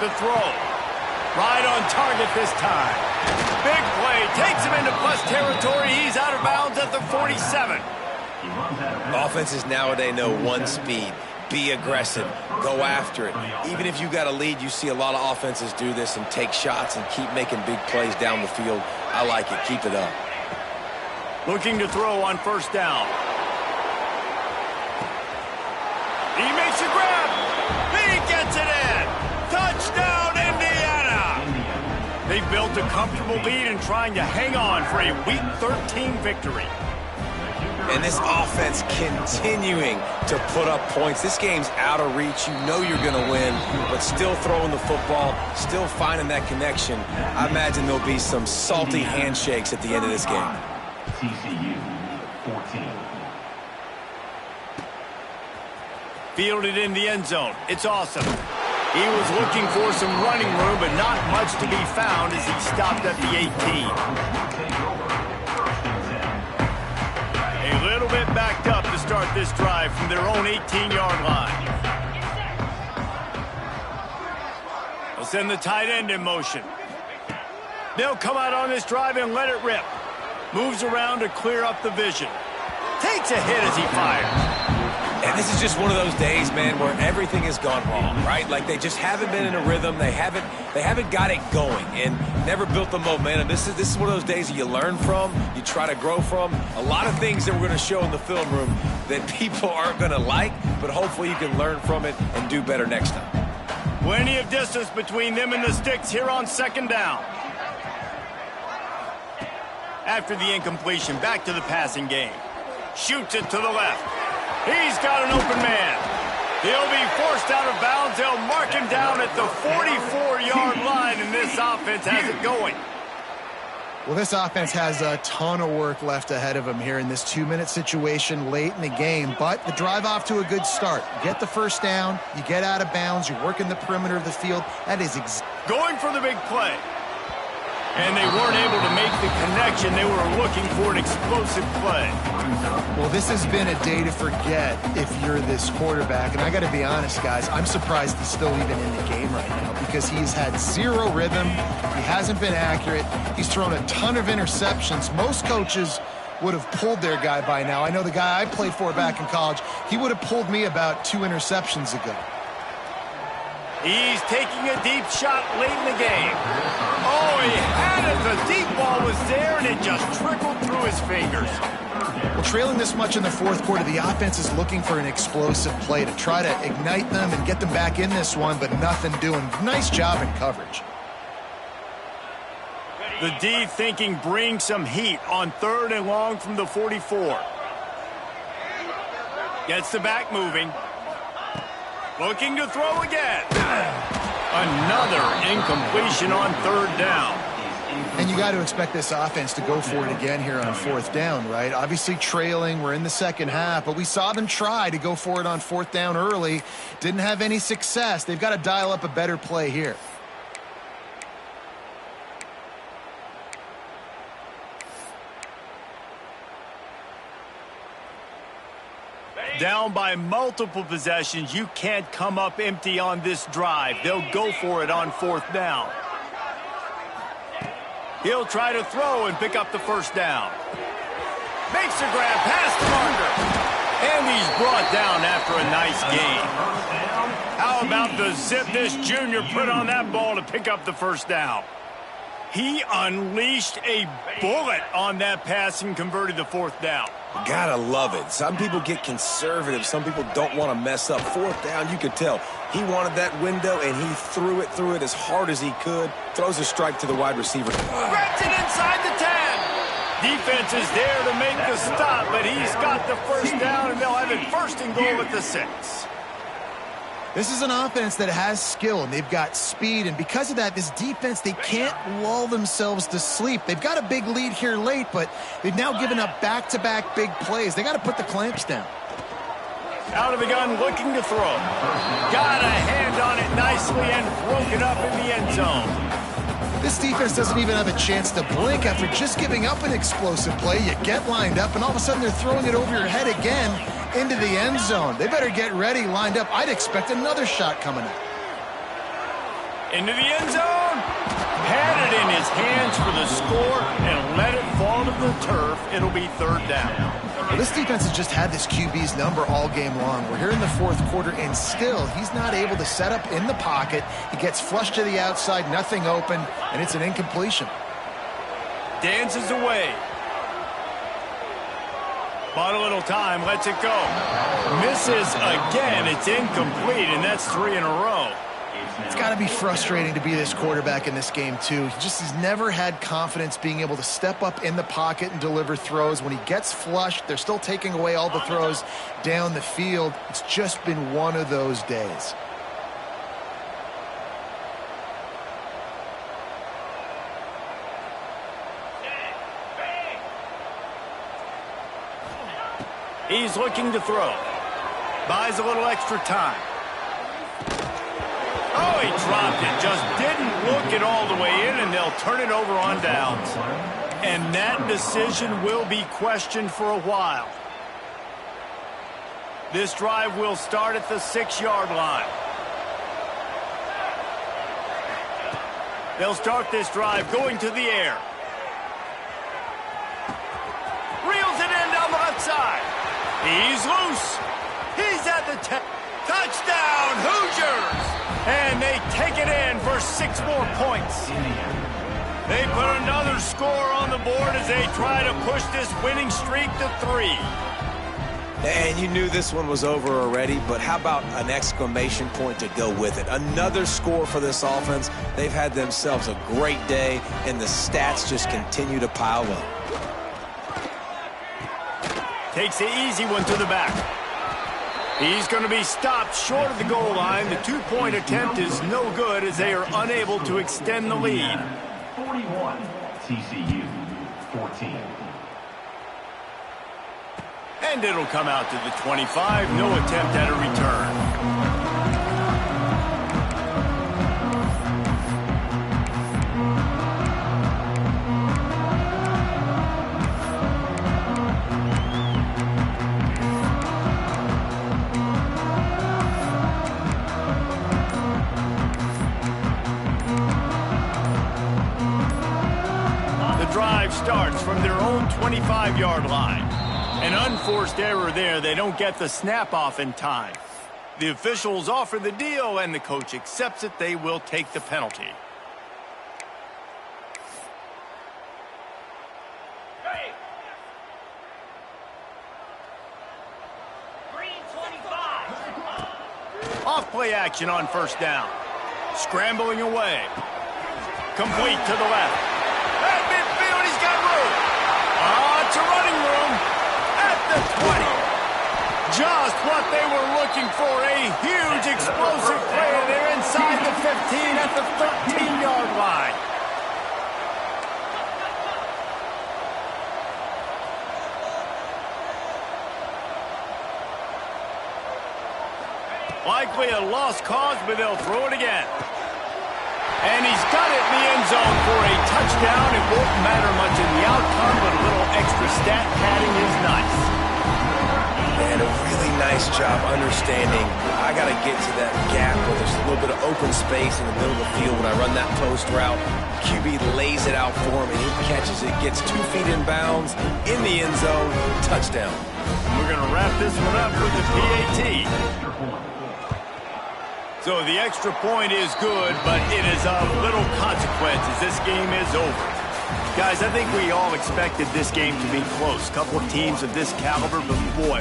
The throw. Right on target this time. Big play. Takes him into plus territory. He's out of bounds at the 47. Offenses nowadays know one speed. Be aggressive. Go after it. Even if you got a lead, you see a lot of offenses do this and take shots and keep making big plays down the field. I like it. Keep it up. Looking to throw on first down. He makes a grab. He gets it in. Touchdown, Indiana. They've built a comfortable lead and trying to hang on for a Week 13 victory. And this offense continuing to put up points. This game's out of reach. You know you're going to win, but still throwing the football, still finding that connection. I imagine there'll be some salty handshakes at the end of this game. TCU 14. Fielded in the end zone. It's awesome. He was looking for some running room, but not much to be found as he stopped at the 18. A little bit backed up to start this drive from their own 18-yard line. They'll send the tight end in motion. They'll come out on this drive and let it rip. Moves around to clear up the vision. Takes a hit as he fires. And this is just one of those days, man, where everything has gone wrong, right? Like they just haven't been in a rhythm. They haven't got it going and never built the momentum. This is one of those days that you learn from, you try to grow from. A lot of things that we're going to show in the film room that people aren't going to like, but hopefully you can learn from it and do better next time. Plenty of distance between them and the sticks here on second down. After the incompletion, back to the passing game. Shoots it to the left. He's got an open man. He'll be forced out of bounds. They'll mark him down at the 44-yard line, and this offense has it going. Well, this offense has a ton of work left ahead of them here in this 2-minute situation late in the game, but the drive off to a good start. You get the first down, you get out of bounds, you're working the perimeter of the field. That is going for the big play. And they weren't able to make the connection. They were looking for an explosive play. Well, this has been a day to forget if you're this quarterback. And I got to be honest, guys, I'm surprised he's still even in the game right now because he's had zero rhythm. He hasn't been accurate. He's thrown a ton of interceptions. Most coaches would have pulled their guy by now. I know the guy I played for back in college, he would have pulled me about 2 interceptions ago. He's taking a deep shot late in the game. Oh, he had it. The deep ball was there, and it just trickled through his fingers. Well, trailing this much in the fourth quarter, the offense is looking for an explosive play to try to ignite them and get them back in this one, but nothing doing. Nice job in coverage. The D thinking bring some heat on 3rd and long from the 44. Gets the back moving. Looking to throw again. Another incompletion on 3rd down. And you got to expect this offense to go for it again here on 4th down, right? Obviously trailing, we're in the second half, but we saw them try to go for it on 4th down early. Didn't have any success. They've got to dial up a better play here. Down by multiple possessions, you can't come up empty on this drive. They'll go for it on 4th down. He'll try to throw and pick up the first down. Makes a grab past the marker. And he's brought down after a nice gain. How about the zip this junior put on that ball to pick up the first down? He unleashed a bullet on that pass and converted the 4th down. Gotta love it. Some people get conservative. Some people don't want to mess up. 4th down, you could tell. He wanted that window, and he threw it as hard as he could. Throws a strike to the wide receiver. Grabs it inside the 10. Defense is there to make the stop, but he's got the first down, and they'll have it 1st and goal at the 6. This is an offense that has skill, and they've got speed, and because of that, this defense, they can't lull themselves to sleep. They've got a big lead here late, but they've now given up back-to-back big plays. They got to put the clamps down. Out of the gun, looking to throw. Got a hand on it nicely and broke it up in the end zone. This defense doesn't even have a chance to blink after just giving up an explosive play. You get lined up, and all of a sudden they're throwing it over your head again into the end zone. They better get ready, lined up. I'd expect another shot coming up. Into the end zone. Had it in his hands for the score and let it fall to the turf. It'll be third down. Well, this defense has just had this QB's number all game long. We're here in the fourth quarter, and still he's not able to set up in the pocket. He gets flushed to the outside, nothing open, and it's an incompletion. Dances away. Bought a little time, lets it go. Misses again, it's incomplete, and that's 3 in a row. It's got to be frustrating to be this quarterback in this game, too. He's never had confidence being able to step up in the pocket and deliver throws. When he gets flushed, they're still taking away all the throws down the field. It's just been one of those days. He's looking to throw. Buys a little extra time. Oh, he dropped it. Just didn't look it all the way in, and they'll turn it over on downs. And that decision will be questioned for a while. This drive will start at the 6-yard line. They'll start this drive going to the air. Reels it in down the left side. He's loose. He's at the 10. Touchdown, Hoosiers! And they take it in for 6 more points. They put another score on the board as they try to push this winning streak to 3. And you knew this one was over already, but how about an exclamation point to go with it? Another score for this offense. They've had themselves a great day, and the stats just continue to pile up. Takes the easy one to the back. He's going to be stopped short of the goal line. The 2-point attempt is no good as they are unable to extend the lead. 41, TCU, 14. And it'll come out to the 25. No attempt at a return. Starts from their own 25-yard line. An unforced error there. They don't get the snap off in time. The officials offer the deal, and the coach accepts it. They will take the penalty. Off play action on first down. Scrambling away. Complete to the left. It's a running room at the 20. Just what they were looking for. A huge explosive play. They're inside the 15 at the 13-yard line. Likely a lost cause, but they'll throw it again. And he's got it in the end zone for a touchdown. It won't matter much in the outcome, but a little extra stat padding is nice. And a really nice job understanding I got to get to that gap where there's a little bit of open space in the middle of the field when I run that post route. QB lays it out for him, and he catches it, gets 2 feet in bounds, in the end zone, touchdown. We're going to wrap this one up with the PAT. So the extra point is good, but it is of little consequence as this game is over. Guys, I think we all expected this game to be close. Couple of teams of this caliber, but boy,